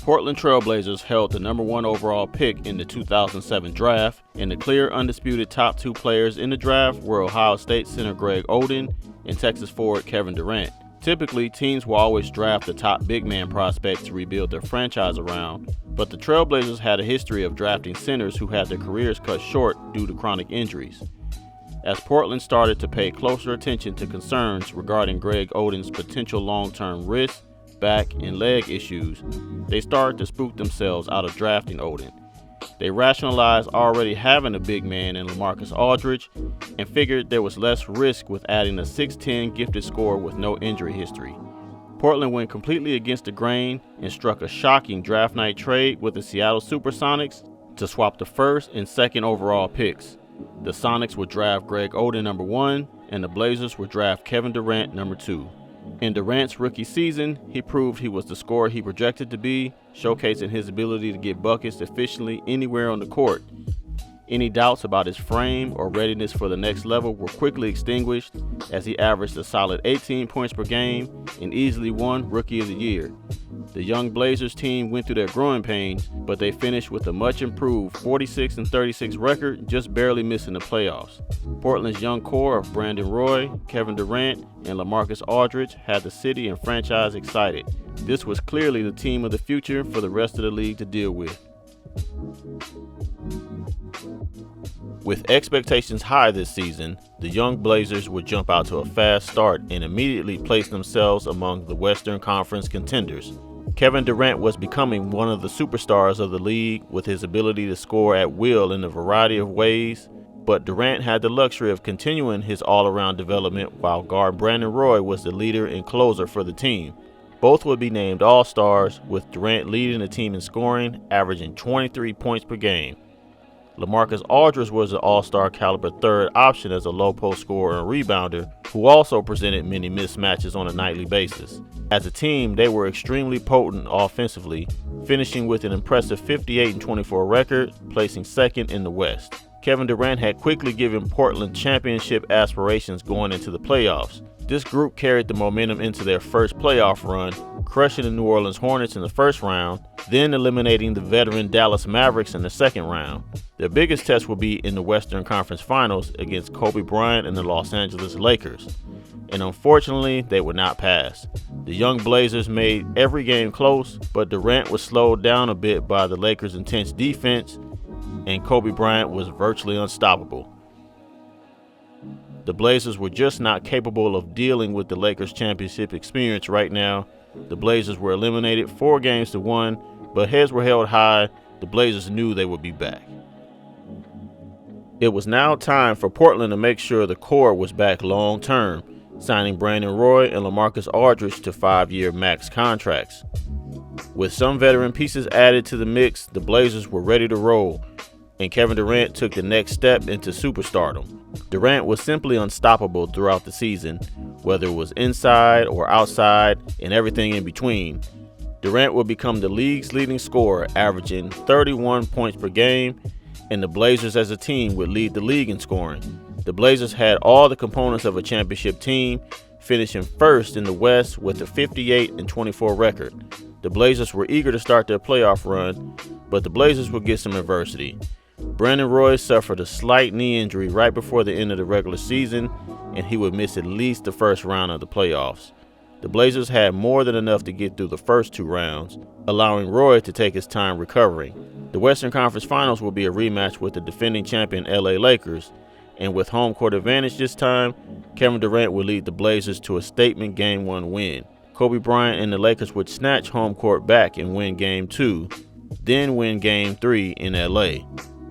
Portland Trailblazers held the #1 overall pick in the 2007 draft, and the clear undisputed top two players in the draft were Ohio State center Greg Oden and Texas forward Kevin Durant. Typically, teams will always draft the top big man prospect to rebuild their franchise around, but the Trailblazers had a history of drafting centers who had their careers cut short due to chronic injuries. As Portland started to pay closer attention to concerns regarding Greg Oden's potential long-term wrist, back, and leg issues, they started to spook themselves out of drafting Oden. They rationalized already having a big man in LaMarcus Aldridge and figured there was less risk with adding a 6'10 gifted scorer with no injury history. Portland went completely against the grain and struck a shocking draft night trade with the Seattle Supersonics to swap the first and second overall picks. The Sonics would draft Greg Oden #1, and the Blazers would draft Kevin Durant #2. In Durant's rookie season, he proved he was the scorer he projected to be, showcasing his ability to get buckets efficiently anywhere on the court. Any doubts about his frame or readiness for the next level were quickly extinguished as he averaged a solid 18 points per game and easily won Rookie of the Year. The young Blazers team went through their growing pains, but they finished with a much improved 46-36 record, just barely missing the playoffs. Portland's young core of Brandon Roy, Kevin Durant, and LaMarcus Aldridge had the city and franchise excited. This was clearly the team of the future for the rest of the league to deal with. With expectations high this season, the young Blazers would jump out to a fast start and immediately place themselves among the Western Conference contenders. Kevin Durant was becoming one of the superstars of the league with his ability to score at will in a variety of ways, but Durant had the luxury of continuing his all-around development while guard Brandon Roy was the leader and closer for the team. Both would be named All-Stars, with Durant leading the team in scoring, averaging 23 points per game. LaMarcus Aldridge was an all-star caliber third option as a low-post scorer and rebounder, who also presented many mismatches on a nightly basis. As a team, they were extremely potent offensively, finishing with an impressive 58-24 record, placing second in the West. Kevin Durant had quickly given Portland championship aspirations going into the playoffs. This group carried the momentum into their first playoff run, crushing the New Orleans Hornets in the first round, then eliminating the veteran Dallas Mavericks in the second round. Their biggest test will be in the Western Conference Finals against Kobe Bryant and the Los Angeles Lakers, and unfortunately, they would not pass. The young Blazers made every game close, but Durant was slowed down a bit by the Lakers' intense defense, and Kobe Bryant was virtually unstoppable. The Blazers were just not capable of dealing with the Lakers' championship experience right now. The Blazers were eliminated 4-1, but heads were held high. The Blazers knew they would be back. It was now time for Portland to make sure the core was back long term, signing Brandon Roy and LaMarcus Aldridge to 5-year max contracts. With some veteran pieces added to the mix, the Blazers were ready to roll, and Kevin Durant took the next step into superstardom. Durant was simply unstoppable throughout the season, whether it was inside or outside and everything in between. Durant would become the league's leading scorer, averaging 31 points per game, and the Blazers as a team would lead the league in scoring. The Blazers had all the components of a championship team, finishing first in the West with a 58-24 record. The Blazers were eager to start their playoff run, but the Blazers would get some adversity. Brandon Roy suffered a slight knee injury right before the end of the regular season, and he would miss at least the first round of the playoffs. The Blazers had more than enough to get through the first 2 rounds, allowing Roy to take his time recovering. The Western Conference Finals will be a rematch with the defending champion LA Lakers, and with home court advantage this time, Kevin Durant would lead the Blazers to a statement Game 1 win. Kobe Bryant and the Lakers would snatch home court back and win Game 2, then win Game 3 in LA.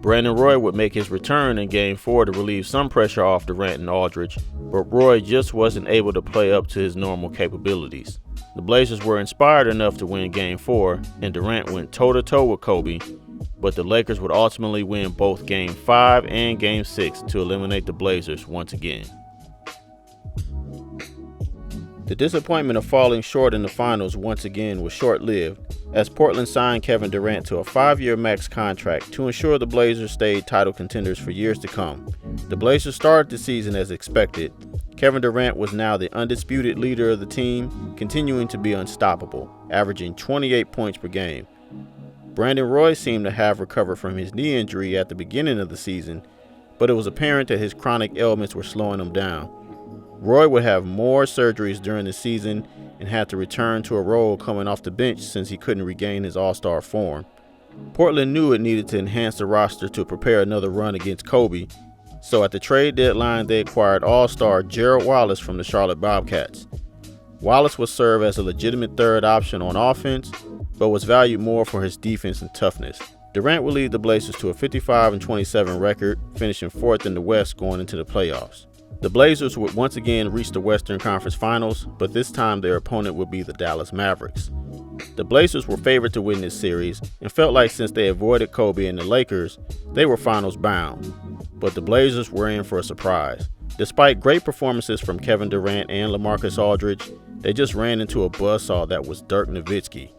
Brandon Roy would make his return in Game 4 to relieve some pressure off Durant and Aldridge, but Roy just wasn't able to play up to his normal capabilities. The Blazers were inspired enough to win Game 4, and Durant went toe-to-toe with Kobe, but the Lakers would ultimately win both Game 5 and Game 6 to eliminate the Blazers once again. The disappointment of falling short in the finals once again was short-lived, as Portland signed Kevin Durant to a 5-year max contract to ensure the Blazers stayed title contenders for years to come. The Blazers started the season as expected. Kevin Durant was now the undisputed leader of the team, continuing to be unstoppable, averaging 28 points per game. Brandon Roy seemed to have recovered from his knee injury at the beginning of the season, but it was apparent that his chronic ailments were slowing him down. Roy would have more surgeries during the season and had to return to a role coming off the bench since he couldn't regain his all-star form. Portland knew it needed to enhance the roster to prepare another run against Kobe, so at the trade deadline they acquired all-star Gerald Wallace from the Charlotte Bobcats. Wallace would serve as a legitimate third option on offense, but was valued more for his defense and toughness. Durant would lead the Blazers to a 55-27 record, finishing fourth in the West going into the playoffs. The Blazers would once again reach the Western Conference Finals, but this time their opponent would be the Dallas Mavericks. The Blazers were favored to win this series and felt like since they avoided Kobe and the Lakers, they were finals bound. But the Blazers were in for a surprise. Despite great performances from Kevin Durant and LaMarcus Aldridge, they just ran into a buzzsaw that was Dirk Nowitzki.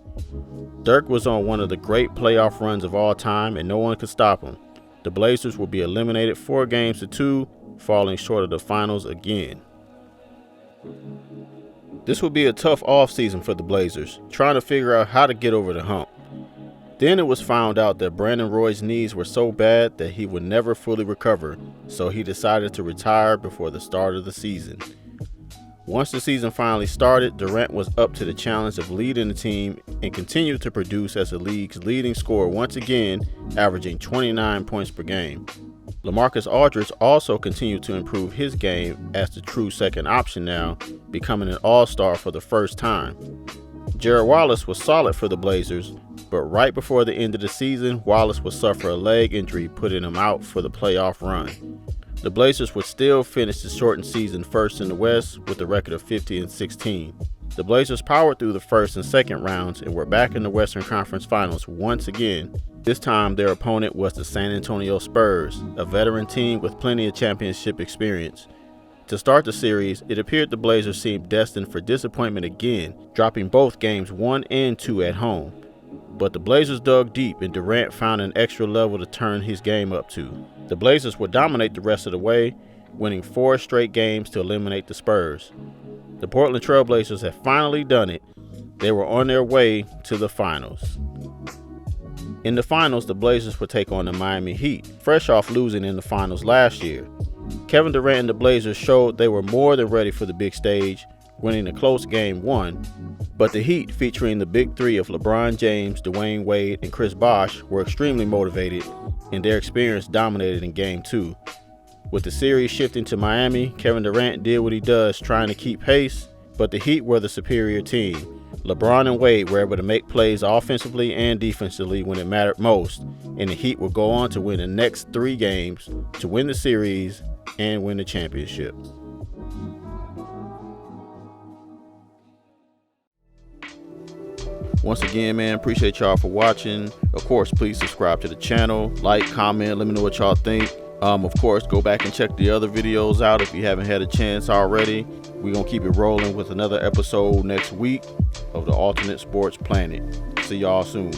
Dirk was on one of the great playoff runs of all time and no one could stop him. The Blazers will be eliminated 4-2, falling short of the finals again. This would be a tough offseason for the Blazers, trying to figure out how to get over the hump. Then it was found out that Brandon Roy's knees were so bad that he would never fully recover, so he decided to retire before the start of the season. Once the season finally started, Durant was up to the challenge of leading the team and continued to produce as the league's leading scorer once again, averaging 29 points per game. LaMarcus Aldridge also continued to improve his game as the true second option now, becoming an all-star for the first time. Gerald Wallace was solid for the Blazers, but right before the end of the season, Wallace would suffer a leg injury, putting him out for the playoff run. The Blazers would still finish the shortened season first in the West with a record of 50-16. The Blazers powered through the first and second rounds and were back in the Western Conference Finals once again. This time their opponent was the San Antonio Spurs, a veteran team with plenty of championship experience. To start the series, it appeared the Blazers seemed destined for disappointment again, dropping both games 1 and 2 at home. But the Blazers dug deep and Durant found an extra level to turn his game up to. The Blazers would dominate the rest of the way, winning 4 straight games to eliminate the Spurs. The Portland Trailblazers had finally done it. They were on their way to the finals. In the finals, the Blazers would take on the Miami Heat, fresh off losing in the finals last year. Kevin Durant and the Blazers showed they were more than ready for the big stage, winning a close Game 1, but the Heat, featuring the big three of LeBron James, Dwayne Wade, and Chris Bosh, were extremely motivated, and their experience dominated in Game 2. With the series shifting to Miami, Kevin Durant did what he does, trying to keep pace, but the Heat were the superior team. LeBron and Wade were able to make plays offensively and defensively when it mattered most, and the Heat would go on to win the next 3 games to win the series and win the championship. Once again, man, appreciate y'all for watching. Of course, please subscribe to the channel, like, comment, let me know what y'all think. Of course, go back and check the other videos out if you haven't had a chance already. We're going to keep it rolling with another episode next week of the Alternate Sports Planet. See y'all soon.